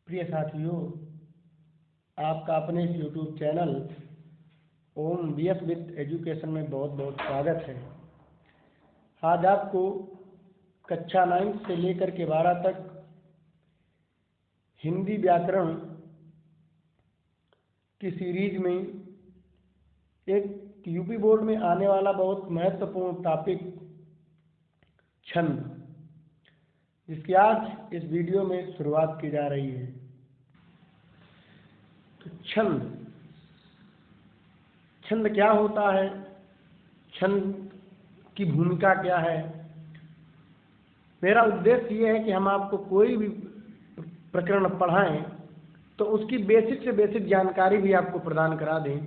प्रिय साथियों, आपका अपने इस YouTube channel Om BS with education में बहुत बहुत स्वागत है। आज आपको कक्षा 9 से लेकर के 12 तक हिंदी व्याकरण की सीरीज में एक यूपी बोर्ड में आने वाला बहुत महत्वपूर्ण टॉपिक छंद, जिसकी आज इस वीडियो में शुरुआत की जा रही है। तो छंद क्या होता है, छंद की भूमिका क्या है। मेरा उद्देश्य ये है कि हम आपको कोई भी प्रकरण पढ़ाएं तो उसकी बेसिक से बेसिक जानकारी भी आपको प्रदान करा दें।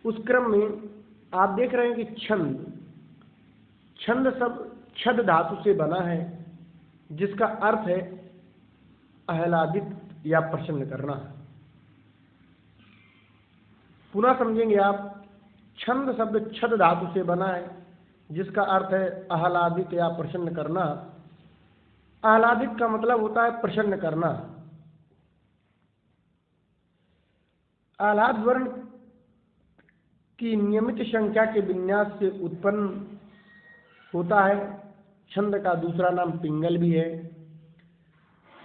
उस क्रम में आप देख रहे हैं कि छंद सब छद धातु से बना है, जिसका अर्थ है आह्लादित या प्रसन्न करना। पुनः समझेंगे आप, छंद शब्द छद धातु से बना है, जिसका अर्थ है आह्लादित या प्रसन्न करना। आह्लादित का मतलब होता है प्रसन्न करना। आह्लाद वर्ण की नियमित संख्या के विन्यास से उत्पन्न होता है। छंद का दूसरा नाम पिंगल भी है,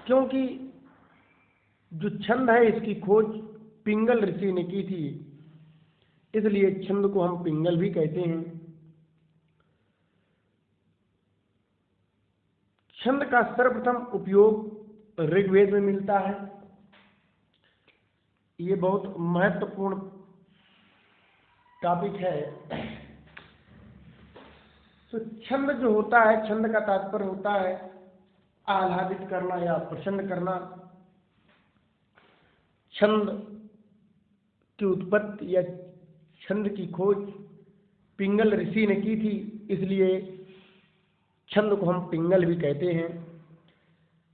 क्योंकि जो छंद है इसकी खोज पिंगल ऋषि ने की थी, इसलिए छंद को हम पिंगल भी कहते हैं। छंद का सर्वप्रथम उपयोग ऋग्वेद में मिलता है। ये बहुत महत्वपूर्ण टॉपिक है। तो छंद जो होता है, छंद का तात्पर्य होता है आह्लादित करना या प्रसन्न करना। छंद की उत्पत्ति या छंद की खोज पिंगल ऋषि ने की थी, इसलिए छंद को हम पिंगल भी कहते हैं।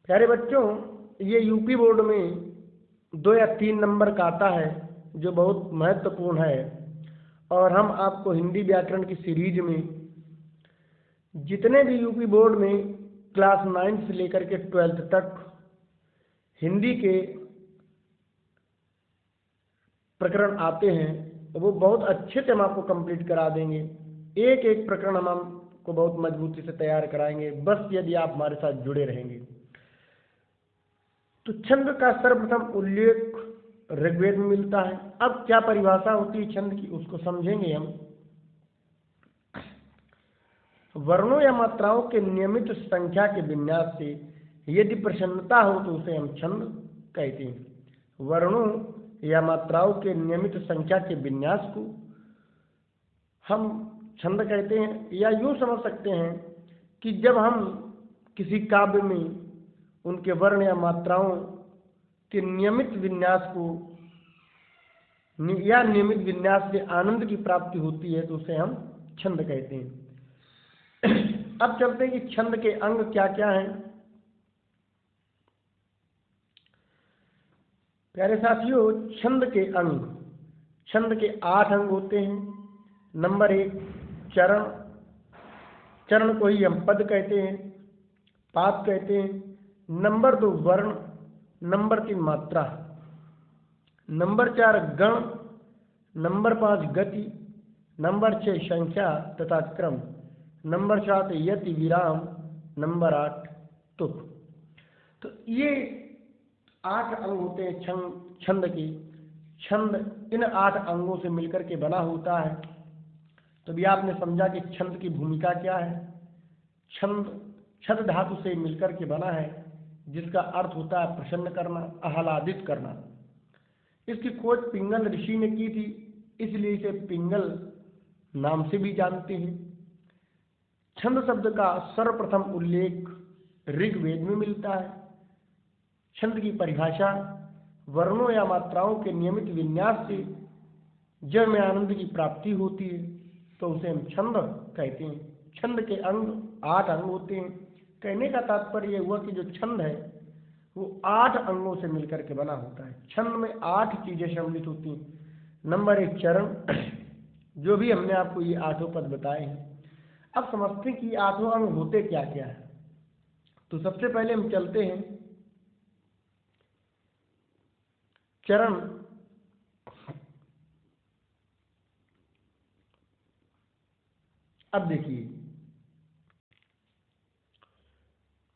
प्यारे बच्चों, ये यूपी बोर्ड में 2 या 3 नंबर का आता है, जो बहुत महत्वपूर्ण है। और हम आपको हिंदी व्याकरण की सीरीज में जितने भी यूपी बोर्ड में क्लास 9 से लेकर के 12th तक हिंदी के प्रकरण आते हैं, वो बहुत अच्छे से हम आपको कंप्लीट करा देंगे। एक एक प्रकरण हम आपको बहुत मजबूती से तैयार कराएंगे, बस यदि आप हमारे साथ जुड़े रहेंगे। तो छंद का सर्वप्रथम उल्लेख ऋग्वेद में मिलता है। अब क्या परिभाषा होती है छंद की, उसको समझेंगे हम। वर्णों या मात्राओं के नियमित संख्या के विन्यास से यदि प्रसन्नता हो तो उसे हम छंद कहते हैं। वर्णों या मात्राओं के नियमित संख्या के विन्यास को हम छंद कहते हैं। या यूँ समझ सकते हैं कि जब हम किसी काव्य में उनके वर्ण या मात्राओं के नियमित विन्यास को या नियमित विन्यास से आनंद की प्राप्ति होती है तो उसे हम छंद कहते हैं। अब चलते हैं कि छंद के अंग क्या क्या हैं। प्यारे साथियों, छंद के अंग, छंद के 8 अंग होते हैं। नंबर 1 चरण, चरण को ही हम पद कहते हैं, पाद कहते हैं। नंबर 2 वर्ण, नंबर 3 मात्रा, नंबर 4 गण, नंबर 5 गति, नंबर 6 संख्या तथा क्रम, नंबर 7 यति विराम, नंबर 8 तुक। तो ये 8 अंग होते हैं छंद की। छंद इन 8 अंगों से मिलकर के बना होता है। तो भी आपने समझा कि छंद की भूमिका क्या है। छंद छद धातु से मिलकर के बना है, जिसका अर्थ होता है प्रसन्न करना, आह्लादित करना। इसकी खोज पिंगल ऋषि ने की थी, इसलिए इसे पिंगल नाम से भी जानते हैं। छंद शब्द का सर्वप्रथम उल्लेख ऋग्वेद में मिलता है। छंद की परिभाषा वर्णों या मात्राओं के नियमित विन्यास से जब में आनंद की प्राप्ति होती है तो उसे हम छंद कहते हैं। छंद के अंग 8 अंग होते हैं। कहने का तात्पर्य यह हुआ कि जो छंद है वो 8 अंगों से मिलकर के बना होता है। छंद में 8 चीजें सम्मिलित होती हैं। नंबर 1 चरण, जो भी हमने आपको ये 8 पद बताए हैं। अब समझते हैं कि 8 अंग होते क्या क्या है। तो सबसे पहले हम चलते हैं चरण अब देखिए,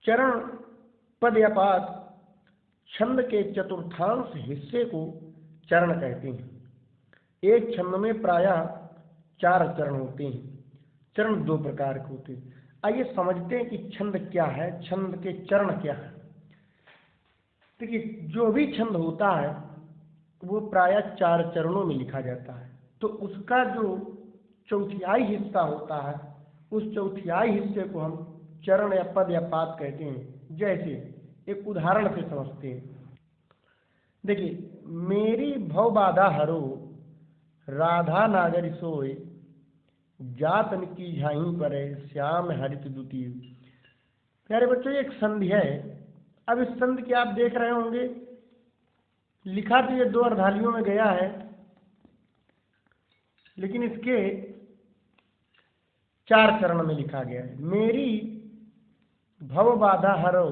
चरण पद या पाद छंद के चतुर्थांश हिस्से को चरण कहते हैं। एक छंद में प्रायः 4 चरण होते हैं। चरण 2 प्रकार के होते हैं। आइए समझते हैं कि छंद क्या है, छंद के चरण क्या है। देखिए, जो भी छंद होता है वो प्रायः 4 चरणों में लिखा जाता है। तो उसका जो चौथाई हिस्सा होता है, उस चौथाई हिस्से को हम चरण या पद या पाद कहते हैं। जैसे एक उदाहरण से समझते हैं। देखिए, मेरी भव बाधा हरो, राधा नागर सोए, जातन की झाई पर श्याम हरित दुती। प्यारे बच्चों, ये एक संधि है। अब इस संधि के आप देख रहे होंगे, लिखा तो ये 2 अर्धालियों में गया है, लेकिन इसके 4 चरण में लिखा गया है। मेरी भव बाधा हरो,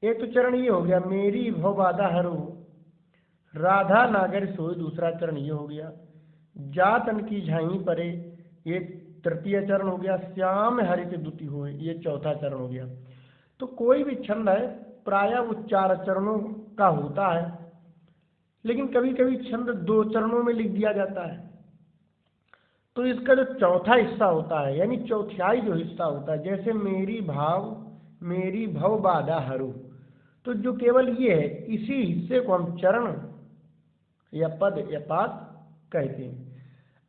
एक तो चरण ये हो गया, मेरी भव बाधा हरो, राधा नागर सोए, दूसरा चरण ये हो गया। जातन की झाई परे, ये तृतीय चरण हो गया। श्याम हरित दुति होए, ये चौथा चरण हो गया। तो कोई भी छंद है प्रायः वो 4 चरणों का होता है, लेकिन कभी कभी छंद 2 चरणों में लिख दिया जाता है। तो इसका जो चौथा हिस्सा होता है, यानी चौथाई जो हिस्सा होता है, जैसे मेरी भव बाधा हरो, तो जो केवल ये है, इसी हिस्से को हम चरण या पद या पाद कहते हैं।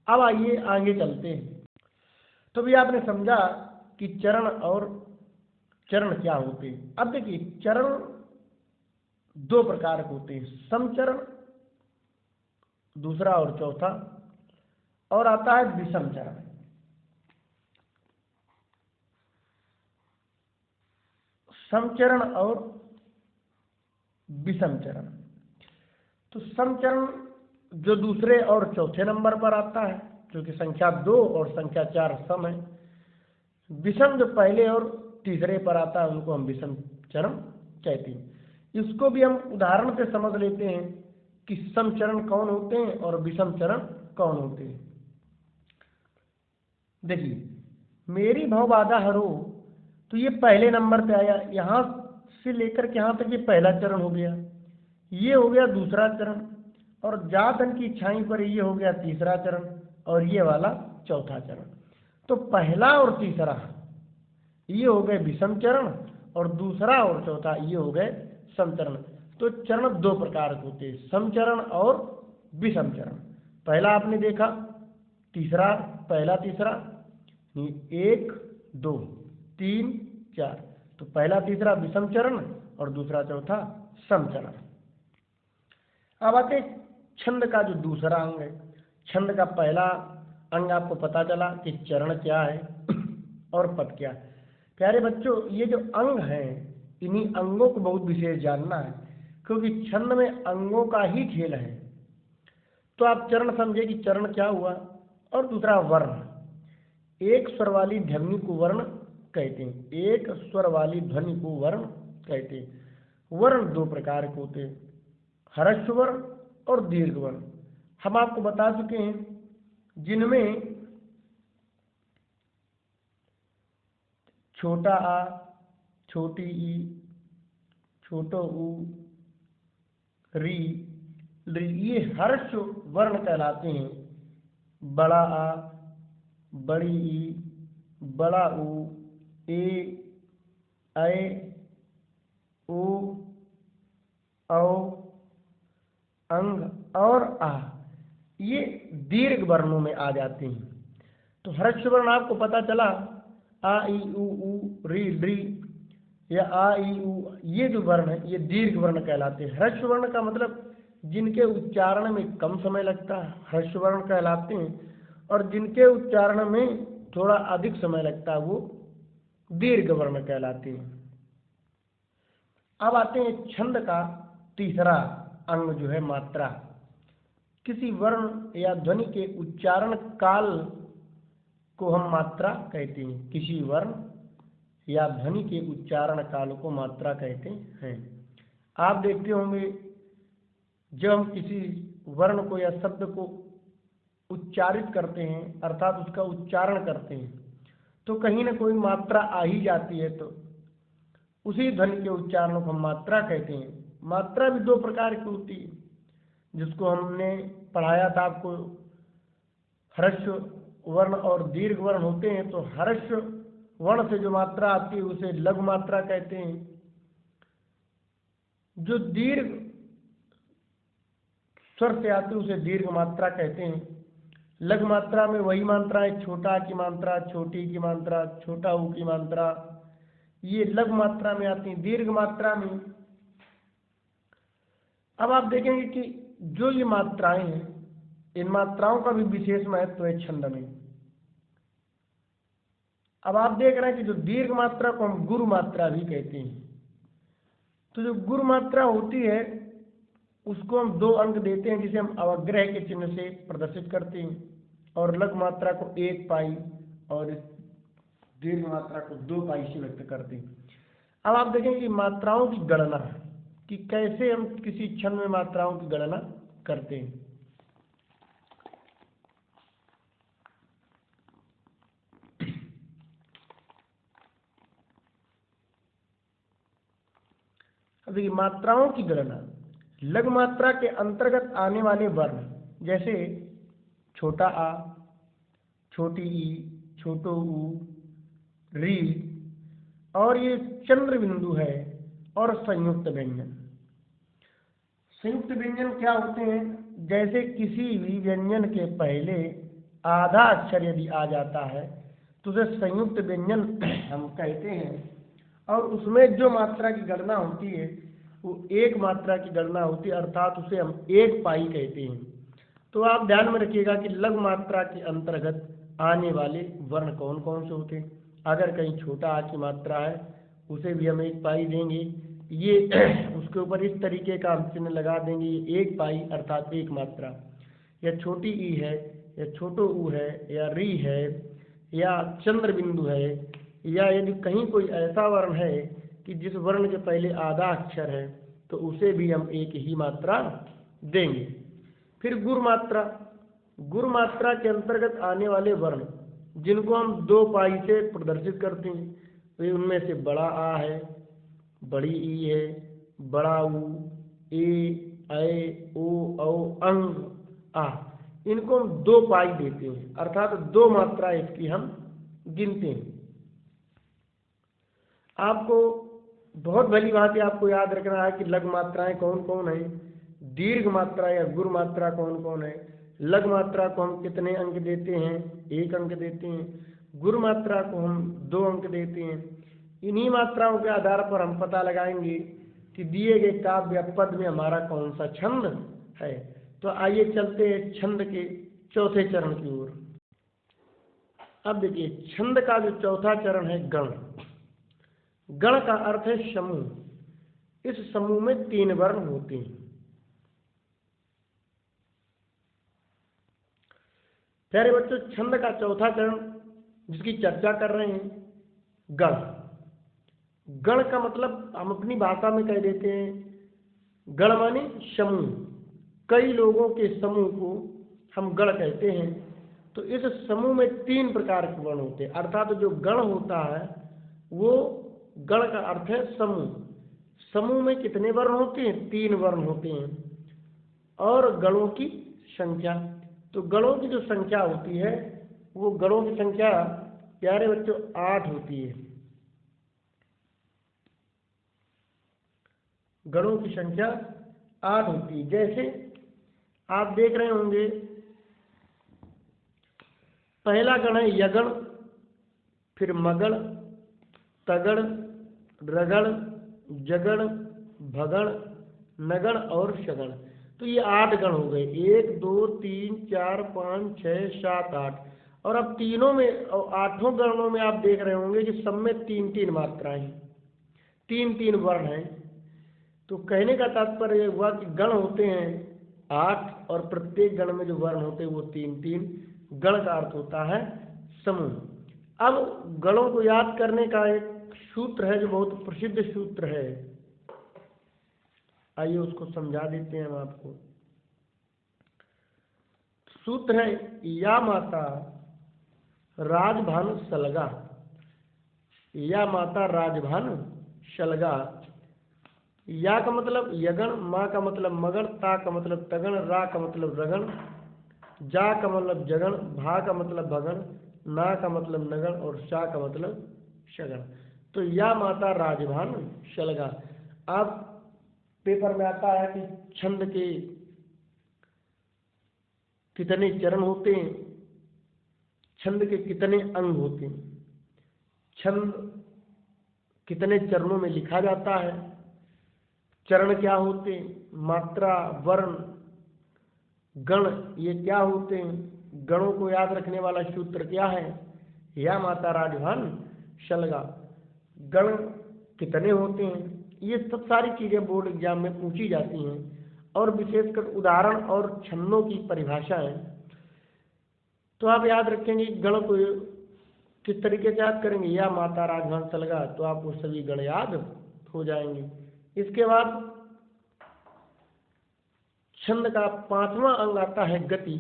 अब आइए आगे चलते हैं। तो भी आपने समझा कि चरण और चरण क्या होते हैं। अब देखिए, चरण 2 प्रकार के होते हैं, समचरण दूसरा और चौथा, और आता है विषम चरण। समचरण और विषम चरण। तो समचरण जो दूसरे और चौथे नंबर पर आता है, क्योंकि संख्या 2 और संख्या 4 सम है। विषम जो पहले और तीसरे पर आता है, उनको हम विषम चरण कहते हैं। इसको भी हम उदाहरण से समझ लेते हैं कि समचरण कौन होते हैं और विषम चरण कौन होते हैं। देखिए, मेरी भव बाधा हरो, तो ये पहले नंबर पे आया। यहाँ से लेकर के यहाँ तक ये पहला चरण हो गया, ये हो गया दूसरा चरण। और जातन की इच्छाई पर ये हो गया तीसरा चरण, और ये वाला चौथा चरण। तो पहला और तीसरा ये हो गए विषम चरण, और दूसरा और चौथा ये हो गए समचरण। तो चरण 2 प्रकार के होते हैं, समचरण और विषम चरण। पहला आपने देखा, तीसरा, पहला तीसरा, 1 2 3 4। तो पहला तीसरा विषम चरण और दूसरा चौथा समचरण। अब आते छंद का जो दूसरा अंग है। छंद का पहला अंग आपको पता चला कि चरण क्या है और पद क्या है। प्यारे बच्चों, ये जो अंग हैं, इन्हीं अंगों को बहुत विशेष जानना है, क्योंकि छंद में अंगों का ही खेल है। तो आप चरण समझे कि चरण क्या हुआ, और दूसरा वर्ण। एक स्वर वाली ध्वनि को वर्ण कहते हैं, एक स्वर वाली ध्वनि को वर्ण कहते हैं। वर्ण 2 प्रकार के होते हैं, ह्रस्व वर्ण और दीर्घ वर्ण। हम आपको बता चुके हैं, जिनमें छोटा आ, छोटी ई, छोटो ऊ, री, ये ह्रस्व वर्ण कहलाते हैं। बड़ा आ, बड़ी ई, बड़ा ऊ, ए, ऐ, ओ, औ, अंग और आ, ये दीर्घ वर्णों में आ जाते हैं। तो ह्रस्व वर्ण आपको पता चला, आ ई उ री ड्री, या आ ई उ, ये जो वर्ण है ये दीर्घ वर्ण कहलाते हैं। ह्रस्व वर्ण का मतलब जिनके उच्चारण में कम समय लगता है, ह्रस्व वर्ण कहलाते हैं, और जिनके उच्चारण में थोड़ा अधिक समय लगता है, वो दीर्घ वर्ण कहलाते हैं। अब आते हैं छंद का तीसरा अंग जो है मात्रा। किसी वर्ण या ध्वनि के उच्चारण काल को हम मात्रा कहते हैं। किसी वर्ण या ध्वनि के उच्चारण काल को मात्रा कहते हैं। आप देखते होंगे जब हम किसी वर्ण को या शब्द को उच्चारित करते हैं अर्थात उसका उच्चारण करते हैं तो कहीं ना कोई मात्रा आ ही जाती है, तो उसी ध्वनि के उच्चारण को हम मात्रा कहते हैं। मात्रा भी दो प्रकार की होती है, जिसको हमने पढ़ाया था आपको, ह्रस्व वर्ण और दीर्घ वर्ण होते हैं। तो ह्रस्व वर्ण से जो मात्रा आती है उसे लघु मात्रा कहते हैं। जो दीर्घ स्वर से आती है उसे दीर्घ मात्रा कहते हैं। लघु मात्रा में वही मात्राएं, छोटा की मात्रा, छोटी की मात्रा, छोटा ऊ की मात्रा, ये लघु मात्रा में आती हैं। दीर्घ मात्रा में अब आप देखेंगे कि जो ये मात्राएं हैं, इन मात्राओं का भी विशेष महत्व है छंद में। अब आप देख रहे हैं कि जो दीर्घ मात्रा को हम गुरु मात्रा भी कहते हैं। तो जो गुरु मात्रा होती है उसको हम 2 अंक देते हैं, जिसे हम अवग्रह के चिन्ह से प्रदर्शित करते हैं, और लघु मात्रा को 1 पाई और दीर्घ मात्रा को 2 पाई से व्यक्त करते हैं। अब आप देखेंगे कि मात्राओं की गणना, कि कैसे हम किसी छंद में मात्राओं की गणना करते हैं। अब देखिए मात्राओं की गणना, लघु मात्रा के अंतर्गत आने वाले वर्ण जैसे छोटा आ, छोटी ई, छोटो ऊ, री, और ये चंद्र बिंदु है, और संयुक्त व्यंजन। संयुक्त व्यंजन क्या होते हैं? जैसे किसी भी व्यंजन के पहले आधा अक्षर यदि आ जाता है तो उसे संयुक्त व्यंजन हम कहते हैं, और उसमें जो मात्रा की गणना होती है वो 1 मात्रा की गणना होती है, अर्थात उसे हम 1 पाई कहते हैं। तो आप ध्यान में रखिएगा कि लघु मात्रा के अंतर्गत आने वाले वर्ण कौन कौन से होते हैं। अगर कहीं छोटा आ की मात्रा है उसे भी हम 1 पाई देंगे, ये उसके ऊपर इस तरीके का हम चिन्ह लगा देंगे, ये 1 पाई अर्थात 1 मात्रा। या छोटी ई है, या छोटो ऊ है, या री है, या चंद्र बिंदु है, या यदि कहीं कोई ऐसा वर्ण है कि जिस वर्ण के पहले आधा अक्षर है तो उसे भी हम 1 ही मात्रा देंगे। फिर गुरु मात्रा, गुरु मात्रा के अंतर्गत आने वाले वर्ण जिनको हम 2 पाई से प्रदर्शित करते हैं, तो उनमें से बड़ा आ है, बड़ी ई है, बड़ा ऊ, ए, ऐ, ओ, औ, अंग, आ, इनको हम 2 पाई देते हैं, अर्थात 2 मात्रा इसकी हम गिनते हैं। आपको बहुत भली भांति आपको याद रखना है कि लघु मात्राएं कौन कौन है, दीर्घ मात्रा या गुरु मात्रा कौन कौन है। लघु मात्रा को हम कितने अंक देते हैं? 1 अंक देते हैं। गुरु मात्रा को हम 2 अंक देते हैं। इन्हीं मात्राओं के आधार पर हम पता लगाएंगे कि दिए गए काव्य या पद में हमारा कौन सा छंद है। तो आइए चलते हैं छंद के चौथे चरण की ओर। अब देखिए छंद का जो चौथा चरण है गण। गण का अर्थ है समूह। इस समूह में 3 वर्ण होते हैं। प्यारे बच्चों, छंद का चौथा चरण जिसकी चर्चा कर रहे हैं, गण। गण का मतलब हम अपनी भाषा में कह देते हैं, गण माने समूह। कई लोगों के समूह को हम गण कहते हैं। तो इस समूह में 3 प्रकार के वर्ण होते हैं, अर्थात जो गण होता है वो, गण का अर्थ है समूह। समूह में कितने वर्ण होते हैं? 3 वर्ण होते हैं। और गणों की संख्या, तो गणों की जो संख्या होती है वो, गणों की संख्या प्यारे बच्चों 8 होती है। गणों की संख्या 8 होती है। जैसे आप देख रहे होंगे, पहला गण है यगण, फिर मगण, तगण, रगण, जगण, भगण, नगण और शगण। तो ये 8 गण हो गए। 1 2 3 4 5 6 7 8। और अब तीनों में, 8 गणों में आप देख रहे होंगे कि सब में 3-3 मात्राएं, 3-3 वर्ण हैं। तो कहने का तात्पर्य हुआ कि गण होते हैं 8 और प्रत्येक गण में जो वर्ण होते हैं वो 3-3। गण का अर्थ होता है समूह। अब गणों को याद करने का एक सूत्र है जो बहुत प्रसिद्ध सूत्र है। आइए उसको समझा देते हैं हम आपको। सूत्र है या माता राजभानु सलगा, या माता राजभानु शलगा। या का मतलब यगण, माँ का मतलब मगण, ता का मतलब तगण, रा का मतलब रगण, जा का मतलब जगण, भा का मतलब भगण, ना का मतलब नगण और शा का मतलब शगण। तो या माता राजभान शलगा। अब पेपर में आता है कि छंद के कितने चरण होते हैं, छंद के कितने अंग होते हैं, छंद कितने चरणों में लिखा जाता है, चरण क्या होते हैं, मात्रा, वर्ण, गण ये क्या होते हैं, गणों को याद रखने वाला सूत्र क्या है, या माता राजभान शलगा। गण कितने होते हैं, ये सब सारी चीजें बोर्ड एग्जाम में पूछी जाती हैं, और विशेषकर उदाहरण और छंदों की परिभाषाएं। तो आप याद रखेंगे गण को किस तरीके से याद करेंगे, या माता राजभान शलगा, तो आपको सभी गण याद हो जाएंगे। इसके बाद छंद का 5वां अंग आता है गति।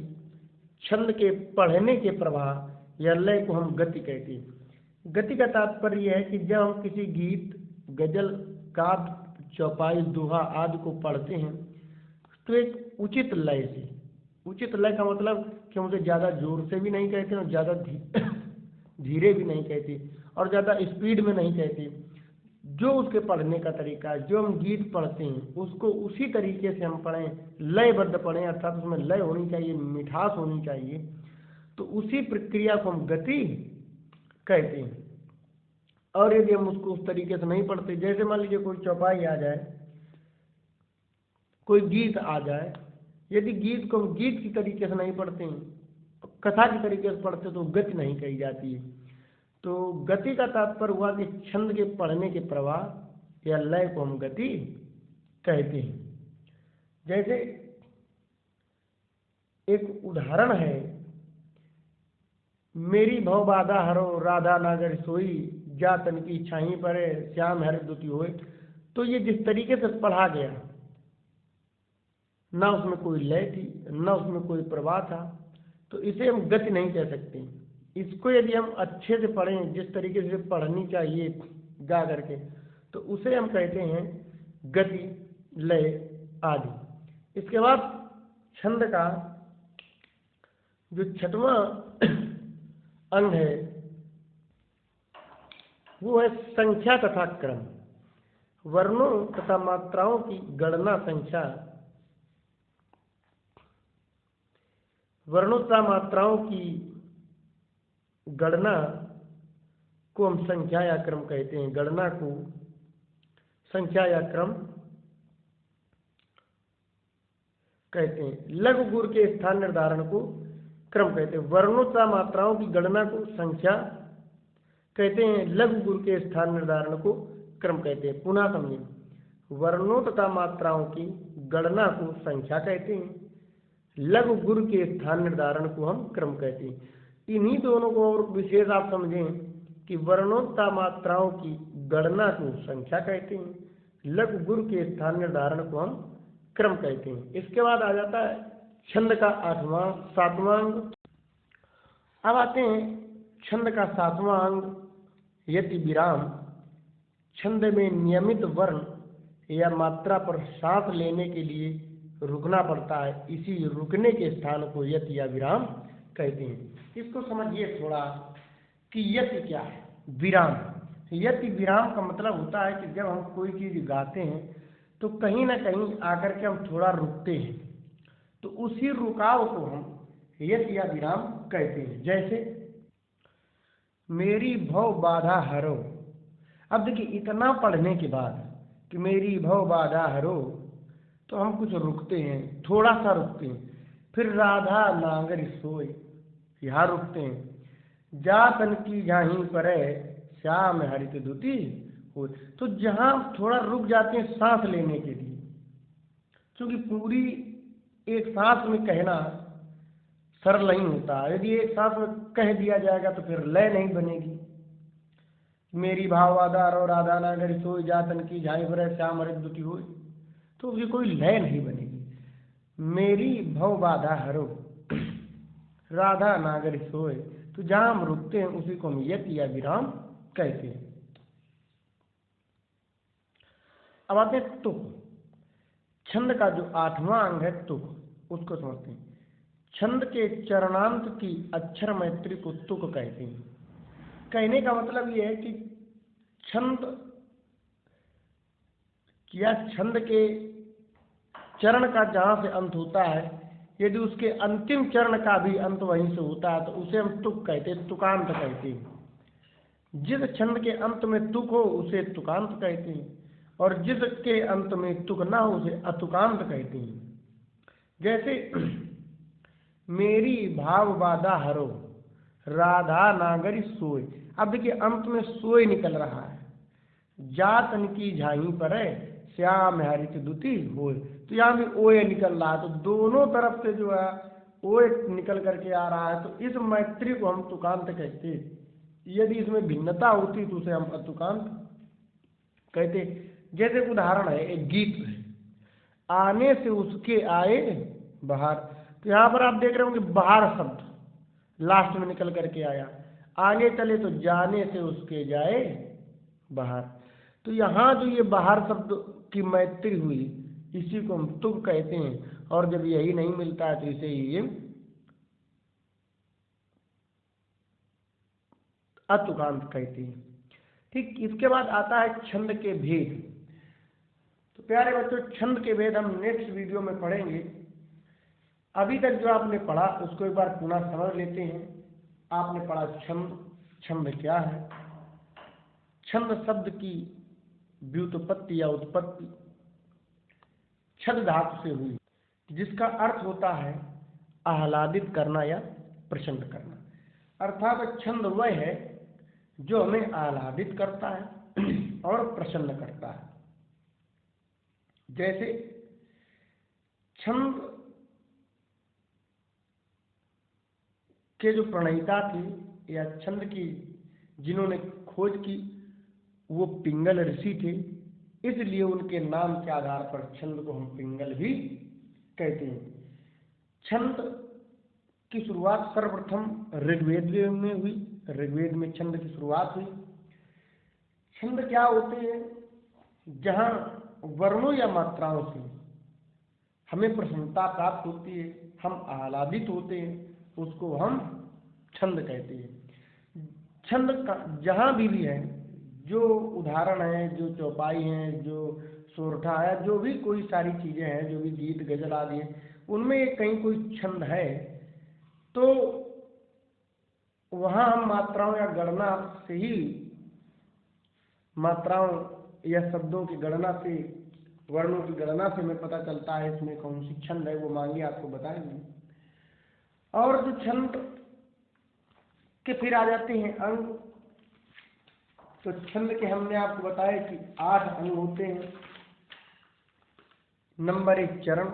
छंद के पढ़ने के प्रवाह या लय को हम गति कहते हैं। गति का तात्पर्य यह है कि जब हम किसी गीत, गजल, काव्य, चौपाई, दोहा आदि को पढ़ते हैं तो एक उचित लय से, उचित लय का मतलब कि मुझे ज़्यादा जोर से भी नहीं कहते और ज़्यादा धीरे भी नहीं कहते और ज़्यादा स्पीड में नहीं कहते, जो उसके पढ़ने का तरीका है, जो हम गीत पढ़ते हैं उसको उसी तरीके से हम पढ़ें, लयबद्ध पढ़ें, अर्थात उसमें लय होनी चाहिए, मिठास होनी चाहिए, तो उसी प्रक्रिया को हम गति कहते हैं। और यदि हम उसको उस तरीके से नहीं पढ़ते, जैसे मान लीजिए कोई चौपाई आ जाए, कोई गीत आ जाए, यदि गीत को हम गीत की तरीके से नहीं पढ़ते हैं, कथा की तरीके से पढ़ते तो गति नहीं कही जाती है। तो गति का तात्पर्य हुआ कि छंद के पढ़ने के प्रवाह या लय को हम गति कहते हैं। जैसे एक उदाहरण है, मेरी भव बाधा हरो राधा नागर सोई, जा तन की छाई परे श्याम हर दुति होए। तो ये जिस तरीके से पढ़ा गया, ना उसमें कोई लय थी, ना उसमें कोई प्रवाह था, तो इसे हम गति नहीं कह सकते। इसको यदि हम अच्छे से पढ़ें, जिस तरीके से पढ़नी चाहिए गा करके, तो उसे हम कहते हैं गति, लय आदि। इसके बाद छंद का जो 6वां अंग है वो है संख्या तथा क्रम। वर्णों तथा मात्राओं की गणना संख्या, वर्णों तथा मात्राओं की गणना को हम संख्या या क्रम कहते हैं। गणना को संख्या या क्रम कहते हैं। लघु गुर के स्थान निर्धारण को क्रम कहते हैं। वर्णों तथा मात्राओं की गणना को संख्या कहते हैं, लघु गुर के स्थान निर्धारण को क्रम कहते हैं। पुनः समझें, वर्णों तथा मात्राओं की गणना को संख्या कहते हैं, लघु गुर के स्थान निर्धारण को हम क्रम कहते हैं। इन्हीं दोनों को और विशेष आप समझें कि वर्णों तथा मात्राओं की गणना को संख्या कहते हैं, लघु गुर के स्थान निर्धारण को हम क्रम कहते हैं। इसके बाद आ जाता है छंद का 7वां अंग। अब आते हैं छंद का 7वां अंग यति विराम। छंद में नियमित वर्ण या मात्रा पर सांस लेने के लिए रुकना पड़ता है, इसी रुकने के स्थान को यति या विराम कहते हैं। इसको समझिए थोड़ा कि यति क्या है, विराम। यति विराम का मतलब होता है कि जब हम कोई चीज गाते हैं तो कहीं ना कहीं आकर के हम थोड़ा रुकते हैं, तो उसी रुकाव को हम यति या विराम कहते हैं। जैसे मेरी भव बाधा हरो। अब देखिए, इतना पढ़ने के बाद कि मेरी भव बाधा हरो, तो हम कुछ रुकते हैं, थोड़ा सा रुकते हैं। फिर राधा नांगर सोई, यहाँ रुकते हैं। जा तन की झाही परे श्याम हरित दुति हो। तो जहाँ थोड़ा रुक जाते हैं सांस लेने के लिए, क्योंकि पूरी एक सांस में कहना सरल नहीं होता। यदि एक सांस में कह दिया जाएगा तो फिर लय नहीं बनेगी। मेरी भाव आधार और राधा नागर सोई, जा तन की झाई परे श्याम हरित दुति हो। तो उसकी कोई लय नहीं बनेगी। मेरी भव बाधा हरो, राधा नागर सोए, तो जहां हम रुकते हैं उसी को हम यत या विराम कहते हैं। अब आते हैं तुक। छंद का जो 8वां अंग है तुक, उसको समझते हैं। छंद के चरणांत की अक्षर मैत्री को तुक कहते हैं। कहने का मतलब यह है कि छंद या छंद के चरण का जहां से अंत होता है, यदि उसके अंतिम चरण का भी अंत वहीं से होता है तो उसे हम तुक कहते हैं, तुकांत कहते हैं। जिस छंद के अंत में तुक हो उसे तुकांत कहते हैं, और जिसके अंत में तुक ना हो उसे अतुकांत कहते हैं। जैसे मेरी भाव बाधा हरो, राधा नागरी सोए। अब देखिए अंत में सोए निकल रहा है। जातन की झाई पर है, श्याम हरित दुती होए, तो यहाँ भी ओए निकल रहा है, तो दोनों तरफ से जो है ओए निकल करके आ रहा है, तो इस मैत्री को हम तुकांत कहते हैं। यदि इसमें भिन्नता होती तो उसे हम अतुकांत कहते। जैसे उदाहरण है, एक गीत है, आने से उसके आए बाहर, तो यहाँ पर आप देख रहे होंगे बाहर शब्द लास्ट में निकल करके आया। आगे चले तो जाने से उसके जाए बाहर, तो यहाँ जो ये बाहर शब्द की मैत्री हुई इसी को हम तुक कहते हैं। और जब यही नहीं मिलता है तो इसे ये अतुकांत कहते हैं। ठीक, इसके बाद आता है छंद के भेद। तो प्यारे बच्चों, छंद के भेद हम नेक्स्ट वीडियो में पढ़ेंगे। अभी तक जो आपने पढ़ा उसको एक बार पुनः समझ लेते हैं। आपने पढ़ा छंद, छंद क्या है? छंद शब्द की व्युत्पत्ति या उत्पत्ति छद धातु से हुई, जिसका अर्थ होता है आह्लादित करना या प्रसन्न करना। अर्थात छंद वह है जो हमें आह्लादित करता है और प्रसन्न करता है। जैसे छंद के जो प्रणेता थे या छंद की जिन्होंने खोज की वो पिंगल ऋषि थे, इसलिए उनके नाम के आधार पर छंद को हम पिंगल भी कहते हैं। छंद की शुरुआत सर्वप्रथम ऋग्वेद में हुई। ऋग्वेद में छंद की शुरुआत हुई। छंद क्या होते हैं? जहाँ वर्णों या मात्राओं से हमें प्रसन्नता प्राप्त होती है, हम आह्लादित होते हैं, उसको हम छंद कहते हैं। छंद का जहाँ भी है, जो उदाहरण है, जो चौपाई है, जो सोरठा है, जो भी कोई सारी चीजें हैं, जो भी गीत गजल आदि है, उनमें कहीं कोई छंद है तो वहाँ हम मात्राओं या गणना से ही, मात्राओं या शब्दों की गणना से, वर्णों की गणना से हमें पता चलता है इसमें कौन सी छंद है, वो मांगे आपको बताएंगे। और जो छंद के फिर आ जाते हैं अंग, तो छंद के हमने आपको बताया कि 8 अंग होते हैं। नंबर 1 चरण,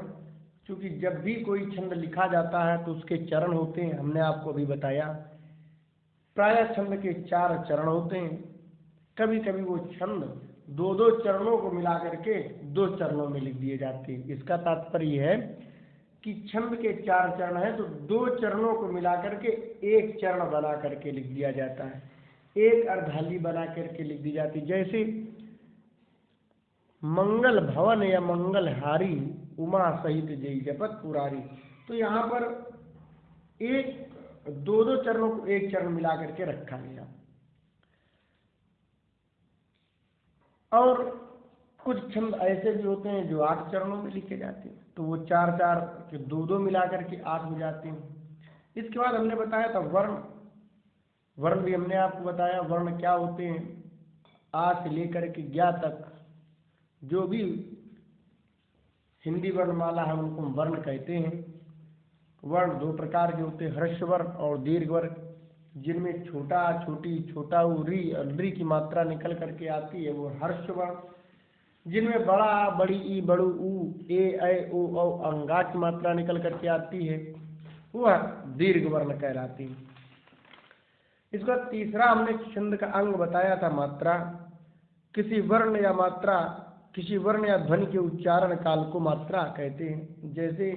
क्योंकि जब भी कोई छंद लिखा जाता है तो उसके चरण होते हैं, हमने आपको अभी बताया। प्रायः छंद के 4 चरण होते हैं। कभी कभी वो छंद 2-2 चरणों को मिला करके 2 चरणों में लिख दिए जाते हैं। इसका तात्पर्य है कि छंद के 4 चरण है तो 2 चरणों को मिला करके 1 चरण बना करके लिख दिया जाता है, एक अर्धाली बना करके लिख दी जाती। जैसे मंगल भवन या मंगलहारी, उमा सहित जय जपत पुरारी, तो यहाँ पर 2-2 चरणों को 1 चरण मिला करके रखा गया। और कुछ छंद ऐसे भी होते हैं जो 8 चरणों में लिखे जाते हैं, तो वो 4-4 के 2-2 मिला करके 8 हो जाते हैं। इसके बाद हमने बताया था वर्ण। वर्ण भी हमने आपको बताया, वर्ण क्या होते हैं। आ से लेकर के ज्ञा तक जो भी हिंदी वर्णमाला है उनको हम वर्ण कहते हैं। वर्ण 2 प्रकार के होते हैं, ह्रस्व वर्ण और दीर्घ वर्ण, जिनमें छोटा छोटी, छोटा उ, री और री की मात्रा निकल करके आती है वो ह्रस्व वर्ण। जिनमें बड़ा, बड़ी, ई, बड़ू, ऊ, ए, ऐ, ओ, औ अंगा की मात्रा निकल करके आती है वह दीर्घ वर्ण कहलाती है। इसका तीसरा हमने छंद का अंग बताया था मात्रा। किसी वर्ण या मात्रा किसी वर्ण या ध्वनि के उच्चारण काल को मात्रा कहते हैं। जैसे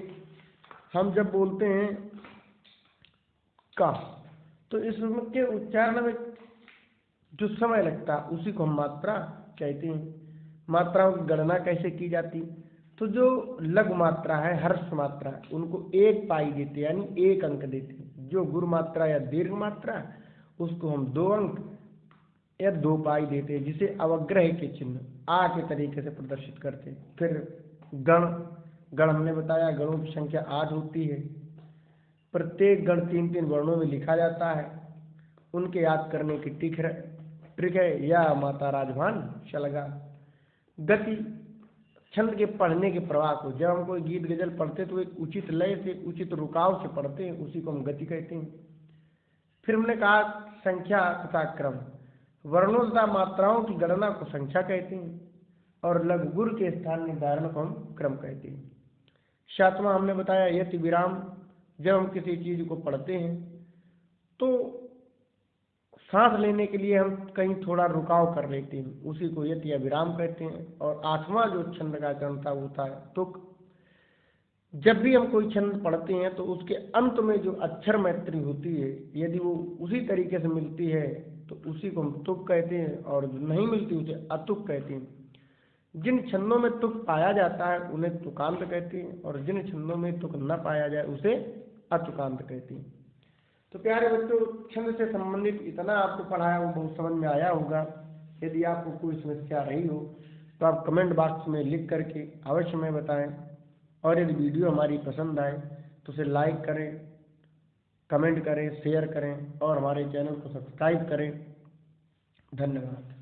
हम जब बोलते हैं का, तो इसके उच्चारण में जो समय लगता है उसी को हम मात्रा कहते हैं। मात्राओं की गणना कैसे की जाती? तो जो लघु मात्रा है, हर्ष मात्रा, उनको 1 पाई देते यानी 1 अंक देते। जो गुरु मात्रा या दीर्घ मात्रा उसको हम 2 अंक या 2 पाई देते हैं, जिसे अवग्रह के चिन्ह आ के तरीके से प्रदर्शित करते हैं। फिर गण हमने बताया, गणों की संख्या 8 होती है। प्रत्येक गण 3-3 वर्णों में लिखा जाता है। उनके याद करने की ट्रिक है या माता राजभान शलगा। गति, छंद के पढ़ने के प्रवाह को, जब हम कोई गीत गजल पढ़ते तो एक उचित लय से, उचित रुकाव से पढ़ते हैं, उसी को हम गति कहते हैं। फिर हमने कहा संख्या तथा क्रम। वर्णों तथा मात्राओं की गणना को संख्या कहते हैं और लघु गुर के स्थान निर्धारण को हम क्रम कहते हैं। 7वां हमने बताया यति विराम। जब हम किसी चीज को पढ़ते हैं तो सांस लेने के लिए हम कहीं थोड़ा रुकाव कर लेते हैं, उसी को यति या विराम कहते हैं। और 8वां जो छंद का चरण था वो था तुक। जब भी हम कोई छंद पढ़ते हैं तो उसके अंत में जो अक्षर मैत्री होती है, यदि वो उसी तरीके से मिलती है तो उसी को हम तुक कहते हैं, और जो नहीं मिलती उसे अतुक कहते हैं। जिन छंदों में तुक पाया जाता है उन्हें तुकांत कहते हैं, और जिन छंदों में तुक न पाया जाए उसे अतुकांत कहते हैं। तो प्यारे बच्चों, छंद से संबंधित इतना आपको पढ़ाया वो बहुत समझ में आया होगा। यदि आपको कोई समस्या रही हो तो आप कमेंट बॉक्स में लिख करके अवश्य में बताएं। और यदि वीडियो हमारी पसंद आए तो उसे लाइक करें, कमेंट करें, शेयर करें और हमारे चैनल को सब्सक्राइब करें। धन्यवाद।